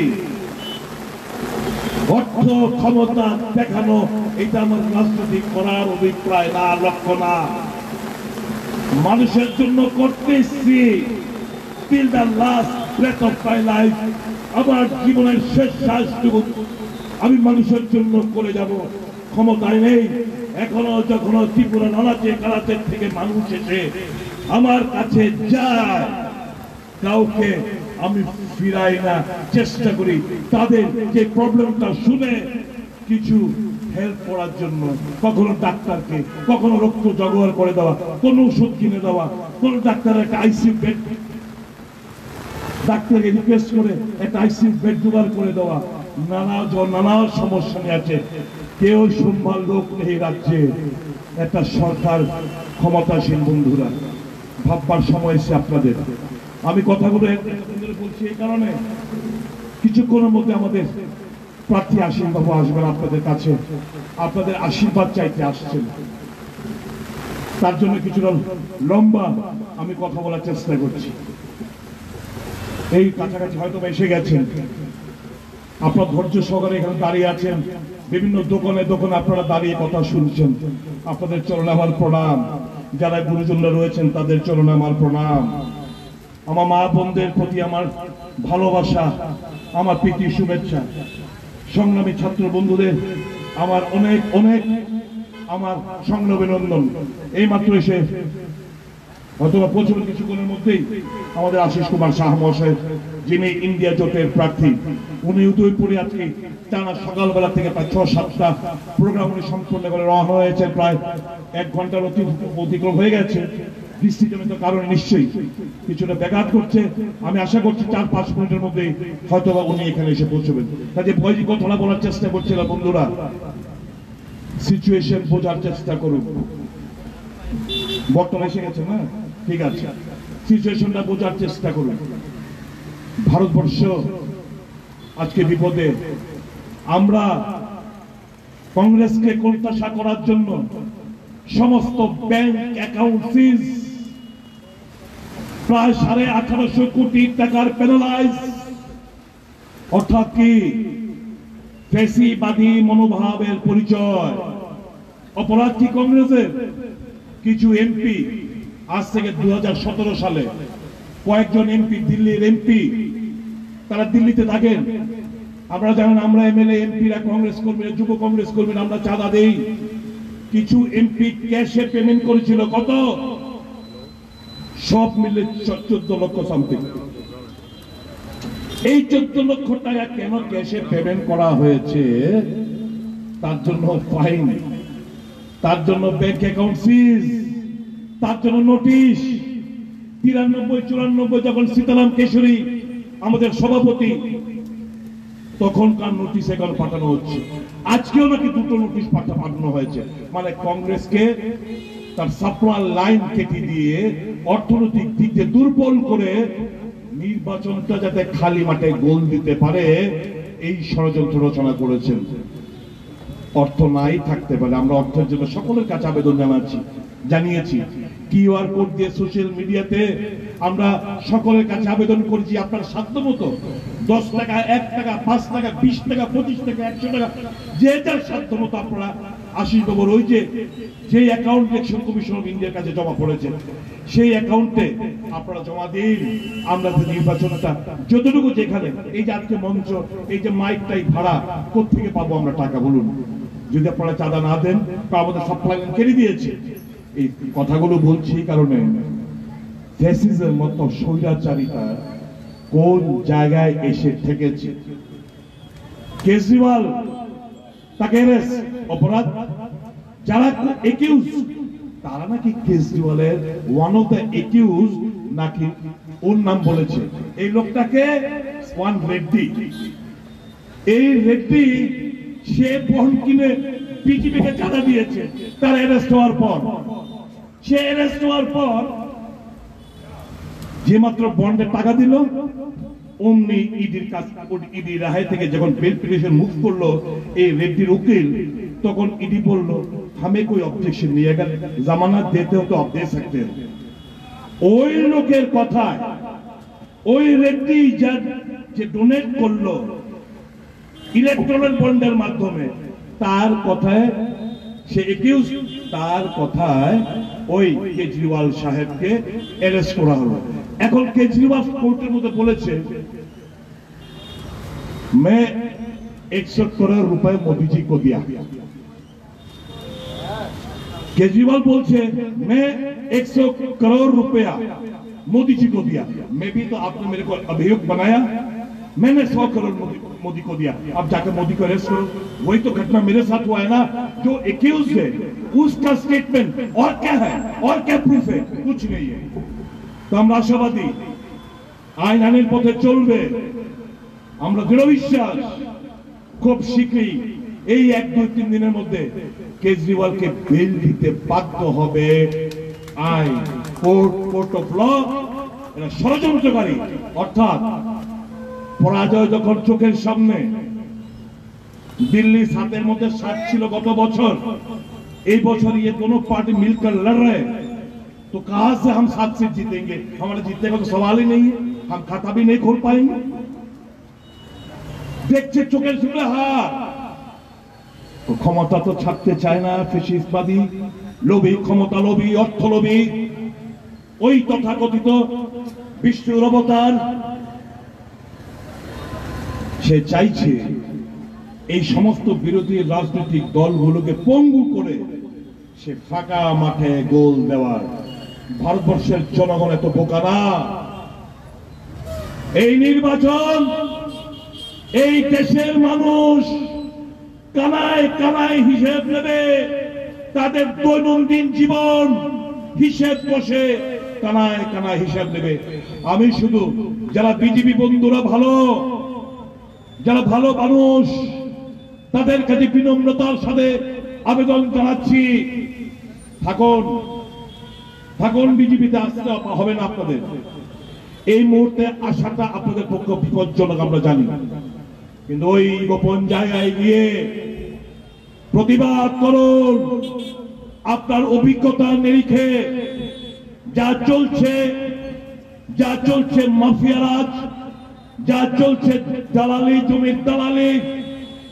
অর্থ ক্ষমতা দেখানো, এটা আমার রাজনৈতিক করার অভিপ্রায় না, লক্ষ্য না। মানুষের জন্য করতে এসেছি। till the last breath of my life, আমার জীবনের শেষ শ্বাসটুকু আমি মানুষের জন্য করে যাব। ক্ষমতায় নেই এখনো, যখন ত্রিপুরা নানাচে কালাচের থেকে মানুষ এসে আমার কাছে যায়, কাউকে আমি ফিরাই না, চেষ্টা করি তাদের যে প্রবলেমটা শুনে কিছু হেল্প করার জন্য। কখনো ডাক্তারকে, কখনো রক্ত জোগাড় করে দেওয়া, কোন ওষুধ কিনে দেওয়া, কোন ডাক্তারের একটা আইসিইউ বেড, ডাক্তারকে রিকোয়েস্ট করে একটা আইসিইউ বেড জোগাড় করে দেওয়া। নানা সমস্যা নিয়ে আছে, কেউ সম্মান লোক নেই রাজ্যে। একটা সরকার ক্ষমতাসীন। বন্ধুরা, ভাববার সময় এসে আপনাদের। আমি কথাগুলো বলছি এই কারণে, কিছুক্ষণের মধ্যে আমাদের প্রার্থী আসীন বাবু আসবেন আপনাদের কাছে, আপনাদের আশীর্বাদ চাইতে আসছেন। তার জন্য কিছুটা লম্বা আমি কথা বলার চেষ্টা করছি। এই কাছাকাছি হয়তো এসে গেছেন, আপনার ধৈর্য সহকারে এখানে দাঁড়িয়ে আছেন, বিভিন্ন দোকানে দোকানে আপনারা দাঁড়িয়ে কথা শুনছেন। আপনাদের চরণে আমার প্রণাম। যারা গুরুজনরা রয়েছেন তাদের চরণে আমার প্রণাম। আমার মা বোনদের প্রতি আমার ভালোবাসা, আমার প্রীতি, শুভেচ্ছা। সংগ্রামী ছাত্র বন্ধুদের আমার অনেক অনেক আমার সংগ্রামী নন্দন। এই মাত্র এসে অথবা প্রচুর কিছুক্ষণের মধ্যেই আমাদের আশিস কুমার শাহ মহাশয়, যিনি ইন্ডিয়া জোটের প্রার্থী, উনি উদয়পুরে আজকে টানা সকালবেলা থেকে প্রায় 6-7টা প্রোগ্রাম উনি সম্পূর্ণ করে রওনা হয়েছে। প্রায় 1 ঘন্টার অতিক্রম হয়ে গেছে। বৃষ্টিজনিত কারণে নিশ্চয়ই কিছুটা ব্যাঘাত করছে। আমি আশা করছি 4-5 মিনিটের মধ্যে হয়তোবা উনি এখানে এসে পৌঁছবেন। কাজে ভয়জি কথাটা বলার চেষ্টা করছিলাম, বন্ধুরা সিচুয়েশন বোঝার চেষ্টা করুন। বর্তমানে এসে গেছে না, ঠিক আছে, সিচুয়েশনটা বোঝার চেষ্টা করুন। ভারতবর্ষ আজকে বিপদে। আমরা কংগ্রেসকে কোণঠাসা করার জন্য সমস্ত ব্যাংক অ্যাকাউন্ট সিজ, প্রায় 1850 কোটি টাকার পেনালাইজ, অর্থাৎ কি ফ্যাসিবাদী মনোভাবের পরিচয়। অপরাধ কি কংগ্রেসের? কিছু এমপি আজ থেকে 2017 সালে কয়েকজন এমপি, দিল্লির এমপি, তারা দিল্লিতে থাকেন। আপনারা জানেন আমরা এমএলএ এমপিরা কংগ্রেস কর্মীরা, যুব কংগ্রেস কর্মীরা আমরা চাঁদা দেই। কিছু এমপি ক্যাশে পেমেন্ট করেছিল, কত? সব মিলে 14 লক্ষ সামথিং। এই 14 লক্ষ টাকা কেন ক্যাশে পেমেন্ট করা হয়েছে? তার জন্য ফাইন, তার জন্য ব্যাংক অ্যাকাউন্ট সিজ, তার জন্য নোটিশ। 93-94 যখন সীতারাম কেশরী আমাদের সভাপতি, তখনকার নোটিশ এখন পাঠানো হচ্ছে। আজকেও নাকি 2টো নোটিশ পাঠানো হয়েছে। মানে কংগ্রেসকে তার সাপ্লাই লাইন কেটে দিয়ে অর্থনৈতিক দিক দিয়ে দুর্বল করে নির্বাচনটা যাতে খালি মাঠে গোল দিতে পারে, এই ষড়যন্ত্র রচনা করেছেন। অর্থ নাই থাকতে পারে, আমরা অর্থের জন্য সকলের কাছে আবেদন জানিয়েছি। কিউআর কোড দিয়ে সোশ্যাল মিডিয়াতে আমরা সকলের কাছে আবেদন করেছি, আপনার সাধ্যমতো 10 টাকা, 1 টাকা, 5 টাকা, 20 টাকা, 25 টাকা, 100 টাকা, যে যার সাধ্যমতো আপনারা আশিস বাবুর ওই যে অ্যাকাউন্ট ইলেকশন কমিশন অফ ইন্ডিয়ার কাছে জমা পড়েছে, সেই অ্যাকাউন্টে আপনারা জমা দিন। আমরা নির্বাচনটা যতটুকু, যেখানে এই যে আজকে মঞ্চ, এই যে মাইকটাই ভাড়া, কোথেকে পাবো আমরা টাকা বলুন? যদি আপনারা চাঁদা না দেন, তা আমাদের সাপ্লাই কেড়ে দিয়েছে। এই কথাগুলো বলছি এই কারণে, ফ্যাসিজমের মতো স্বৈরাচারিতা কোন জায়গায় এসে ঠেকেছে। কেজরিওয়াল তাকে অপরাধ, যারা একিউজ, তারা নাকি কেজরিওয়ালের ওয়ান অফ দ্য একিউজ নাকি ওর নাম বলেছে। এই লোকটাকে ওয়ান রেড্ডি, এই রেড্ডি সে বহন কিনে বিজেপিকে চাঁদা দিয়েছে। তার অ্যারেস্ট হওয়ার পর, সে অ্যারেস্ট হওয়ার পর যে মাত্র বন্ডের টাকা দিল, অমনি ইডির কাছ, ইডি রায় থেকে যখন বেল পিটিশন মুভ করলো এই রেড্ডির উকিল, তখন ইডি বলল हमें कोई ऑब्जेक्शन नहीं, अगर जमानत देते हो तो आप दे सकते हो। ওই লোকের কথায়, ওই রেড্ডি যে ডোনেট করলো ইলেকট্রাল বন্ডের মাধ্যমে, তার কথায় সে একিউজ, তার কথায় ওই কেজরিওয়াল সাহেবকে অ্যারেস্ট করা হলো। এখন কেজরিওয়াল কোর্টের মধ্যে বলেছে, मैं 100 करोड़ रुपए मोदी जी को दिया। केजरीवाल बोलছে मैं 100 करोड़ रुपया मोदी जी को दिया। मैं भी तो आपने मेरे को अभियुक्त बनाया, मैंने 100 करोड़ मोदी को दिया, अब जाकर मोदी को अरेस्ट करो। वही तो घटना मेरे साथ हुआ है ना। जो एक्यूज है उसका स्टेटमेंट और क्या है, और क्या प्रूफ है? कुछ नहीं है। तो हम राष्ट्रवादी আইন আইনের পথে চলবে, আমরা দৃঢ় বিশ্বাস খুব শীঘ্রই এই 1-2-3 দিনের মধ্যে কেজরিওয়ালকে বেল দিতে বাধ্য হবে আইন, কোর্ট অফ ল। এরা ষড়যন্ত্রকারী, অর্থাৎ পরাজয় যখন চোখের সামনে, দিল্লি 7-এর মধ্যে 7 ছিল গত বছর, এই বছর ये दोनों पार्टी मिलकर लड़ रहे हैं, तो कहां से हम 7 सीट जीतेंगे? हमारे जीतने का तो सवाल ही नहीं है, हम खाता भी नहीं खोल पाएंगे। দেখছে চোখের সামনে হার, তো ক্ষমতা তো ছাড়তে চায় না ফ্যাসিস্টবাদী, লোভী, ক্ষমতা লোভী, অর্থ লোভী, ওই তথাকথিত বিষ্ণুর অবতার। সে চাইছে এই সমস্ত বিরোধী রাজনৈতিক দলগুলোকে পঙ্গু করে সে ফাঁকা মাঠে গোল দেওয়ার। ভারতবর্ষের জনগণ এত বোকা না। এই নির্বাচন এই দেশের মানুষ কানায় কানায় হিসেব নেবে, তাদের দৈনন্দিন জীবন হিসেব বসে কানায় কানায় হিসেব নেবে। আমি শুধু যারা বিজেপি বন্ধুরা ভালো, যারা ভালো মানুষ, তাদের কাছে বিনম্রতার সাথে আবেদন জানাচ্ছি, থাকুন থাকুন, বিজেপিতে আসতে হবে না আপনাদের। এই মুহূর্তে আসাটা আপনাদের পক্ষে বিপজ্জনক আমরা জানি, কিন্তু ওই গোপন জায়গায় গিয়ে প্রতিবাদ করুন। আপনার অভিজ্ঞতার নিরিখে যা চলছে মাফিয়ারাজ, যা চলছে দালালি, জমির দালালি,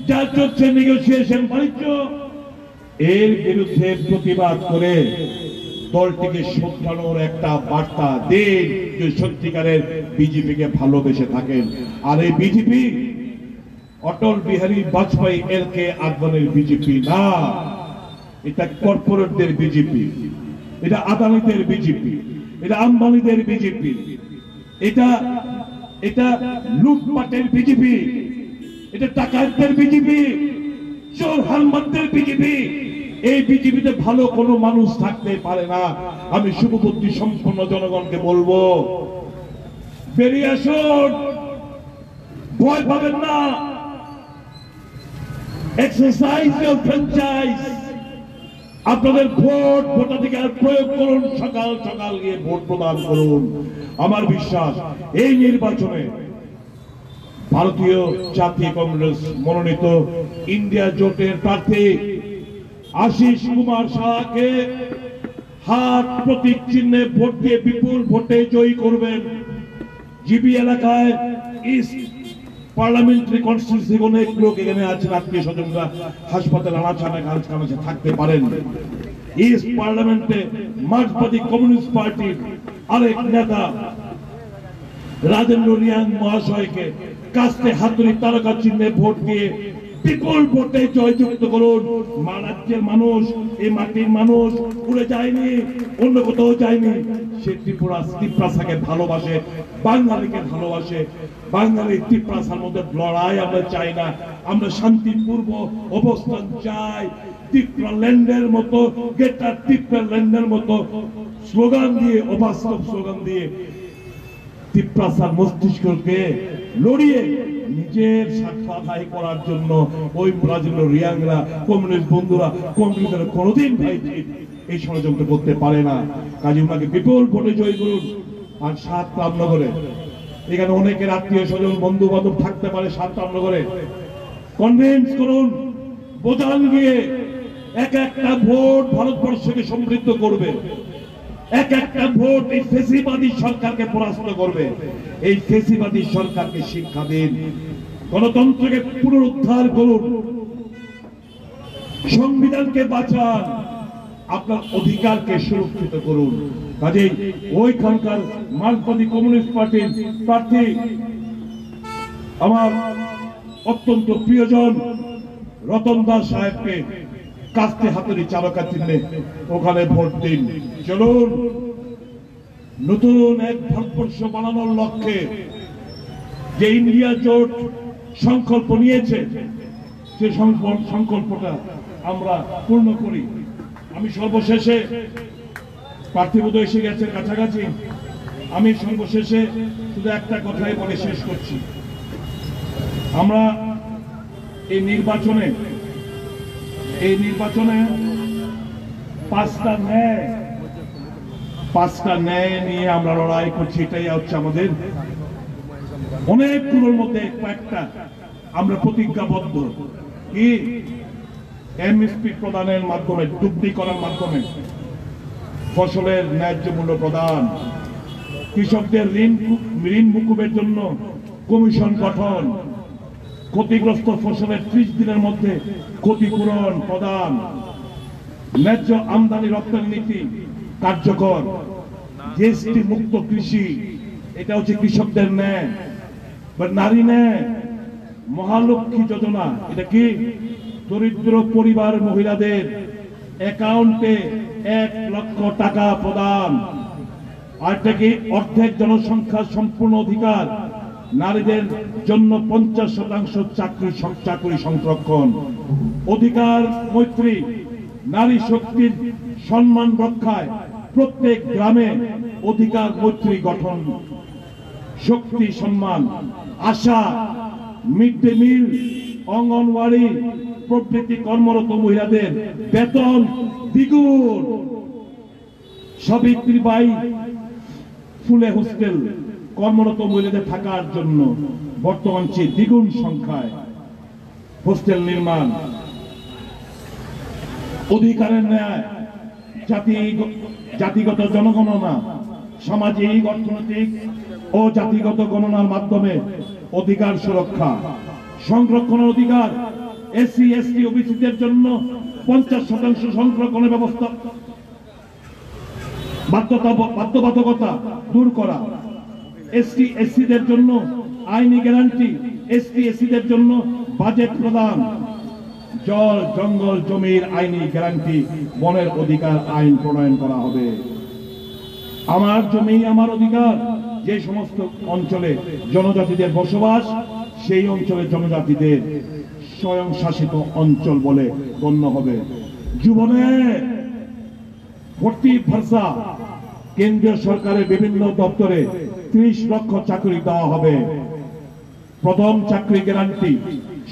যা চলছে নেগোসিয়েশন বাণিজ্য, এর বিরুদ্ধে প্রতিবাদ করে দলটিকে শোধরানোর একটা বার্তা দিন যে সত্যিকারের বিজেপিকে ভালোবেসে থাকেন। আর এই বিজেপি অটল বিহারী বাজপেয়ী এলকে আদবানির বিজেপি না, এটা কর্পোরেটদের বিজেপি, এটা আদানিদের বিজেপি, এটা আম্বানিদের বিজেপি, এটা লুটপাটের বিজেপি, এটা টাকারদের বিজেপি, চোর হারমাতদের বিজেপি। এই বিজেপিতে ভালো কোনো মানুষ থাকতে পারে না। আমি শুভবুদ্ধি সম্পন্ন জনগণকে বলবো, বেরিয়ে আসুন, ভয় পাবেন না, এক্সারসাইজ ইওর ফ্র্যাঞ্চাইজ। আপনাদের ভোটাধিকার প্রয়োগ করুন, সকাল সকাল গিয়ে ভোট প্রদান করুন। আমার বিশ্বাস এই নির্বাচনে ভারতীয় জাতীয় কংগ্রেস মনোনীত ইন্ডিয়া জোটের প্রার্থী আশিস কুমার সাহাকে হাত প্রতীক চিহ্নে ভোট দিয়ে বিপুল ভোটে জয়ী করবেন। জিবি এলাকায় ইস্ট পার্লামেন্টারি কনস্টিটিউন্সি অনেক লোক এখানে আছেন, আত্মীয় স্বজনরা হাসপাতালে আনাচে থাকতে পারেন। ইস্ট পার্লামেন্টে মার্কসবাদী কমিউনিস্ট পার্টির আরেক নেতা রাজেন্দ্র রিয়াং মহাশয়কে কাস্তে হাতুড়ি তারকা চিহ্নে ভোট দিয়ে বিপুল ভোটে জয়যুক্ত করুন। রাজ্যের মানুষ, এই মাটির মানুষ উড়ে যায়নি, অন্য কোথাও যায়নি, সে ত্রিপুরাসাকে ভালোবাসে, বাঙালিকে ভালোবাসে। বাঙালি ত্রিপুরাসার মধ্যে লড়াই আমরা চাই না, আমরা শান্তিপূর্ব অবস্থান চাই। ত্রিপুরাল্যান্ডের মতো, গেটার ত্রিপুরাল্যান্ডের মতো স্লোগান দিয়ে, অবাস্তব স্লোগান দিয়ে ত্রিপুরাসার মস্তিষ্ককে লড়িয়ে নিজের স্বার্থ আদায় করার জন্য ওই রাজেন্দ্র রিয়াংরা, কমিউনিস্ট বন্ধুরা, কংগ্রেসের কোনোদিন ভাই এই ষড়যন্ত্র করতে পারে না। কাজে ওনাকে বিপুল ভোটে জয় করুন। আর ৭ রামনগরে এখানে অনেকের আত্মীয় স্বজন বন্ধু বান্ধব থাকতে পারে, ৭ রামনগরে কনভিন্স করুন, বোঝান গিয়ে এক একটা ভোট ভারতবর্ষকে সমৃদ্ধ করবে, এক একটা ভোট এই ফেসিবাদী সরকারকে পরাস্ত করবে। এই ফেসিবাদী সরকারকে শিক্ষা দিন, গণতন্ত্রকে পুনরুদ্ধার করুন, সংবিধানকে বাঁচান, আপনার অধিকারকে সুরক্ষিত করুন। কাজেই ওইখানকার মার্কসবাদী কমিউনিস্ট পার্টির প্রার্থী আমার অত্যন্ত প্রিয়জন রতন দাস সাহেবকে কাস্তে হাতুড়ি চারকা চিহ্নে ওখানে ভোট দিন। চলুন, নতুন এক ভারতবর্ষ বানানোর লক্ষ্যে যে ইন্ডিয়া জোট সংকল্প নিয়েছে, সে সংকল্পটা আমরা পূর্ণ করি। আমি সর্বশেষে, পার্থিবদ এসে গেছে কাছাকাছি, আমি সর্বশেষে শুধু একটা কথাই বলে শেষ করছি। আমরা এই নির্বাচনে পাঁচটা ন্যায় নিয়ে আমরা লড়াই করছি। এটাই হচ্ছে আমাদের, অনেকগুলোর মধ্যে কয়েকটা আমরা প্রতিজ্ঞাবদ্ধ। কি? এমএসপি প্রদানের মাধ্যমে, চুক্তি করার মাধ্যমে ফসলের ন্যায্য মূল্য প্রদান, কৃষকদের ঋণ মুকুবের জন্য কমিশন গঠন, ক্ষতিগ্রস্ত ফসলের 30 দিনের মধ্যে ক্ষতিপূরণ প্রদান, ন্যায্য আমদানি রপ্তানি নীতি কার্যকর, জিএসটি মুক্ত কৃষি, এটা হচ্ছে কৃষকদের ন্যায়। নারী ন্যায়, মহালক্ষ্মী যোজনা, এটা কি? দরিদ্র পরিবার মহিলাদের অ্যাকাউন্টে 1 লক্ষ টাকা প্রদান, আরেকটা কি অর্ধেক জনসংখ্যার সম্পূর্ণ অধিকার, নারীদের জন্য 50% চাকরি সংরক্ষণ, অধিকার মৈত্রী, নারী শক্তির সম্মান রক্ষায় প্রত্যেক গ্রামে অধিকার মৈত্রী গঠন, শক্তি সম্মান, আশা, মিড ডে মিল, অঙ্গনওয়াড়ি প্রভৃতি কর্মরত মহিলাদের বেতন দ্বিগুণ, সাবিত্রীবাই ফুলে হোস্টেল কর্মরত মহিলাদের থাকার জন্য বর্তমান চেয়ে দ্বিগুণ সংখ্যায় হোস্টেল নির্মাণ, অধিকারের ন্যায়, জাতিগত জনগণনা, সামাজিক অর্থনৈতিক ও জাতিগত গণনার মাধ্যমে অধিকার সুরক্ষা, সংরক্ষণের অধিকার, এসসি এসটি ওবিসিদের জন্য 50% সংরক্ষণের ব্যবস্থা, বাধ্যবাধকতা দূর করা, এসটি এসসিদের জন্য আইনি গ্যারান্টি, এসটি এসসিদের জন্য বাজেট প্রদান, জল জঙ্গল জমির আইনি গ্যারান্টি, বনের অধিকার আইন প্রণয়ন করা হবে। আমার জমি আমার অধিকার, যে সমস্ত অঞ্চলে জনজাতিদের বসবাস সেই অঞ্চলে জনজাতিদের স্বয়ংশাসিত অঞ্চল বলে গণ্য হবে। যুবনের ভর্তি ভরসা, কেন্দ্রীয় সরকারের বিভিন্ন দপ্তরে 30 লক্ষ চাকরি দেওয়া হবে। প্রথম চাকরি গ্যারান্টি,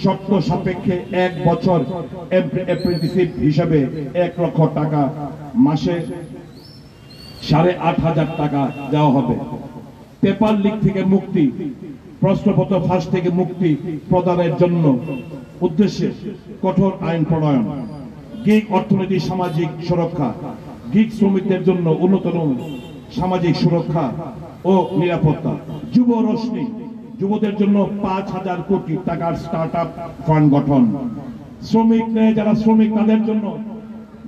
শর্ত সাপেক্ষে 1 বছর অ্যাপ্রেন্টিসশিপ হিসাবে 1 লক্ষ টাকা, মাসে 8,500 টাকা দেওয়া হবে। পেপার লিক থেকে মুক্তি, প্রশ্নপত্র ফাঁস থেকে মুক্তি প্রদানের জন্য উদ্দেশ্যে কঠোর আইন প্রণয়ন, গিগ অর্থনীতি সামাজিক সুরক্ষা, গিগ শ্রমিকদের জন্য উন্নততম সামাজিক সুরক্ষা ও নিরাপত্তা, যুব রশ্মি, যুবদের জন্য 5,000 কোটি টাকার স্টার্টআপ ফান্ড গঠন, শ্রমিক নেই যারা শ্রমিক তাদের জন্য,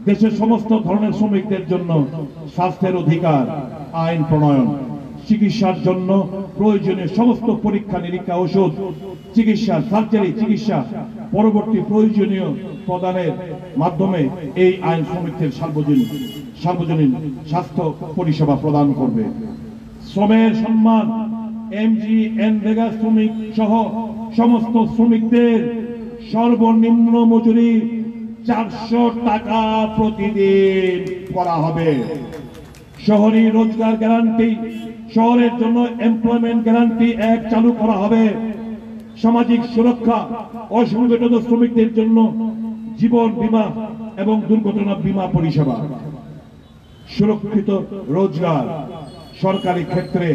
দেশের সমস্ত ধরনের শ্রমিকদের জন্য স্বাস্থ্যের অধিকার আইন প্রণয়ন, চিকিৎসার জন্য প্রয়োজনীয় সমস্ত পরীক্ষা নিরীক্ষা, ওষুধ চিকিৎসা, সার্জারি চিকিৎসা পরবর্তী প্রয়োজনীয় প্রদানের মাধ্যমে এই আইন শ্রমিকদের সার্বজনীন স্বাস্থ্য পরিষেবা প্রদান করবে। শ্রমের সম্মান, এমজি এনরেগা শ্রমিক সহ সমস্ত শ্রমিকদের সর্বনিম্ন মজুরি 400 টাকা প্রতিদিন করা হবে। শহরি রোজগার গ্যারান্টি, শহরের জন্য এমপ্লয়মেন্ট গ্যারান্টি 1 চালু করা হবে। সামাজিক সুরক্ষা, অসংগঠিত শ্রমিকদের জন্য জীবন বীমা এবং দুর্ঘটনা বীমা পরিষেবা, সুরক্ষিত রোজগার, সরকারি ক্ষেত্রে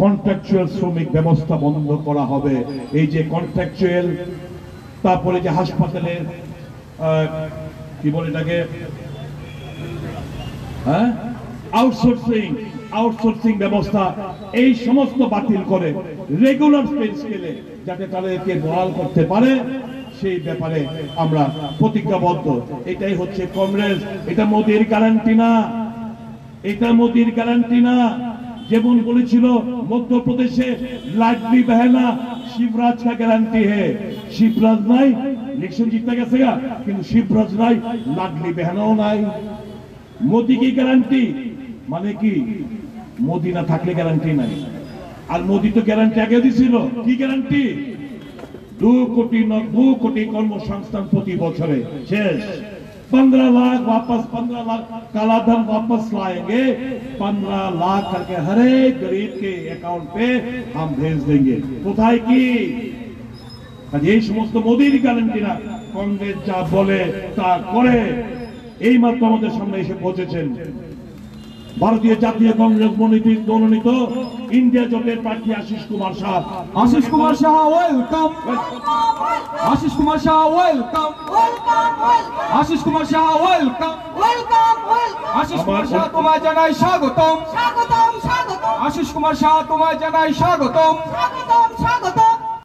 কন্ট্রাকচুয়াল শ্রমিক ব্যবস্থা বন্ধ করা হবে। এই যে কন্ট্রাকচুয়াল, তারপরে যে হাসপাতালের কি বলে এটাকে, হ্যাঁ, আউটসোর্সিং ব্যবস্থা, এই সমস্ত বাতিল করে রেগুলার পে স্কেলে যাতে তাদেরকে বহাল করতে পারে সেই ব্যাপারে আমরা প্রতিজ্ঞাবদ্ধ। এটাই হচ্ছে কংগ্রেস, এটা মোদির গ্যারান্টি না, এটা মোদির গ্যারান্টি না। যেমন বলেছিল মধ্যপ্রদেশে লাডলি বেহনা শিবরাজ কা গ্যারান্টি হে, শিবরাজ নাই, ইলেকশন জিততে গেছে গা, কিন্তু শিবরাজ নাই, লাডলি বেহনাও নাই। মোদি কি গ্যারান্টি, মানে কি মোদি না থাকলে গ্যারান্টি নাই। আর মোদি তো গ্যারান্টি আগে দিছিল, কি গ্যারান্টি? 2 কোটি কর্মসংস্থান প্রতি বছরে, শেষ। 15 लाख वापस, 15 लाख काला धन वापस लाएंगे, 15 लाख करके हर एक गरीब के अकाउंट पे हम भेज देंगे। কোথায় কি? এই সমস্ত মোদির গ্যারান্টি না, কংগ্রেস যা বলে তা করে। এই মাত্র আমাদের সামনে এসে পৌঁছেছেন ভারতীয় জাতীয় কংগ্রেস মনোনীত ইন্ডিয়া জোটের প্রার্থী Ashis Kumar Shah. Ashis Kumar Shah welcome, Ashis Kumar Shah welcome, Ashis Kumar Shah welcome, Ashis Kumar Shah তোমায় জানাই স্বাগতম, আশিস কুমার শাহ তোমায় জানাই স্বাগতম।